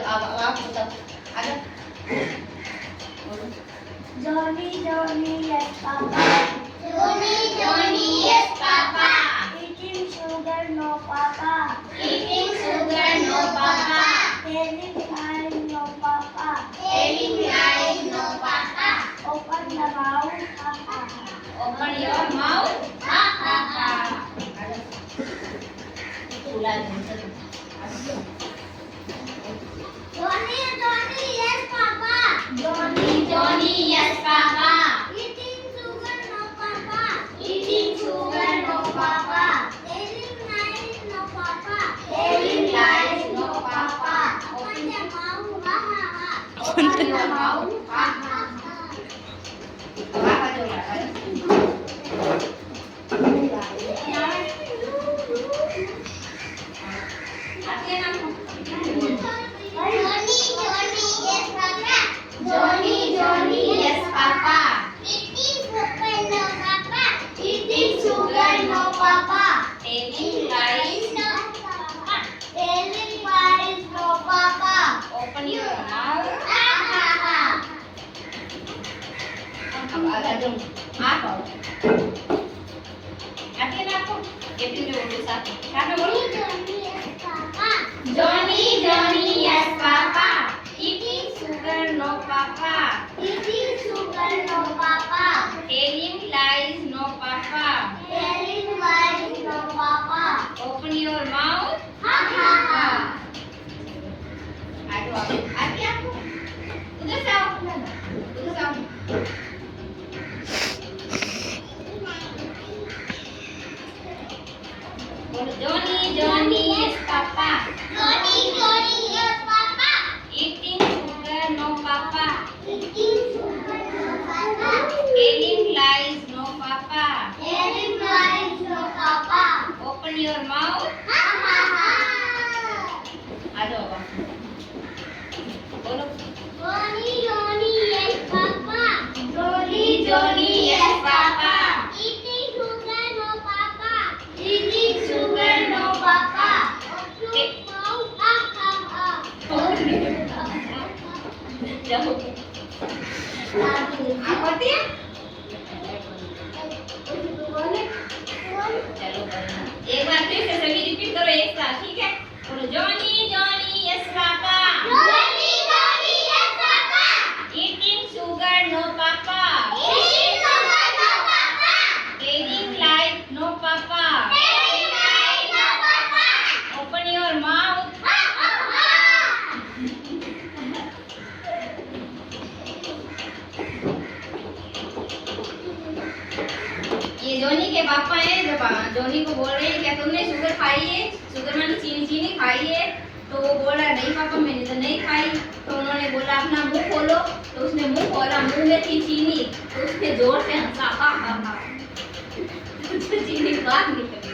आप बताओ आगे बोलो Johnny, Johnny, yes, Papa. Johnny, Johnny, yes, Papa. Eating sugar, no, Papa. Eating sugar, no, Papa. Telling lies, no, Papa. Telling lies, no, Papa. Open the mouth, ha, ha, ha. open your mouth Ha, ha, ha. बोला Johnny, Johnny, yes, Papa. Johnny, Johnny, yes, Papa. eating sugar, no, Papa. Eating sugar, no, Papa. Telling lies, no, Papa. Telling lies, no, Papa. Open the mouth, ha, ha, ha. open your mouth ha Ha, ha. ha ha जो आगे नाम Johnny, Johnny, yes, Papa. Johnny, Johnny, yes, Papa. Eating sugar, no, Papa. Eating sugar, no, Papa. telling lies No, Papa. Telling lies, no, Papa. open your mouth Ha, ha, ha. अब आगे जो आप आगे ना आपको ये भी जो बोलो साथ क्या ना बोलो Johnny, yes, Papa. Johnny, Johnny, yes, Papa. Eating sugar, no, Papa. Eating sugar, no, Papa. Telling lies, no, Papa. Telling lies, no, Papa. Open your mouth. Ha, ha, ha. आगे आओ आगे आपको उधर से आओ उधर से आओ बोलो Johnny, Johnny, yes, Papa. Johnny, Johnny, yes, Papa. Eating sugar, no, Papa. Eating sugar, no, Papa. Telling lies, no, Papa. Telling lies, no, Papa. Open your mouth. Ha, ha, ha. आ जाओ अब बोलो Johnny, Johnny, yes, Papa. Johnny, Johnny, yes, Papa. Eating sugar, no, Papa. Eating sugar, no, Papa. Open mouth, ha, ha, ha. जाओ आप आती है चलो एक बार फिर से सभी रिपीट करो एक साथ ठीक है बोलो Johnny, Johnny, yes, Papa. Johnny, Johnny, yes, Papa. Eating sugar, no, Papa. Eating sugar, no, Papa. Telling lies, no, Papa. Telling lies, no, Papa. Open your mouth. Ha, ha, ha. ये जोनी के पापा हैं जो जोनी को बोल रहे हैं क्या तुमने शुगर खाई है शुगर मानी चीनी चीनी खाई है तो वो बोला नहीं पापा मैंने तो नहीं खाई तो उन्होंने बोला अपना मुंह खोलो तो उसने मुंह खोला मुंह में थी चीनी तो उसने जोर से हंसा हा हा हा चीनी बाहर निकली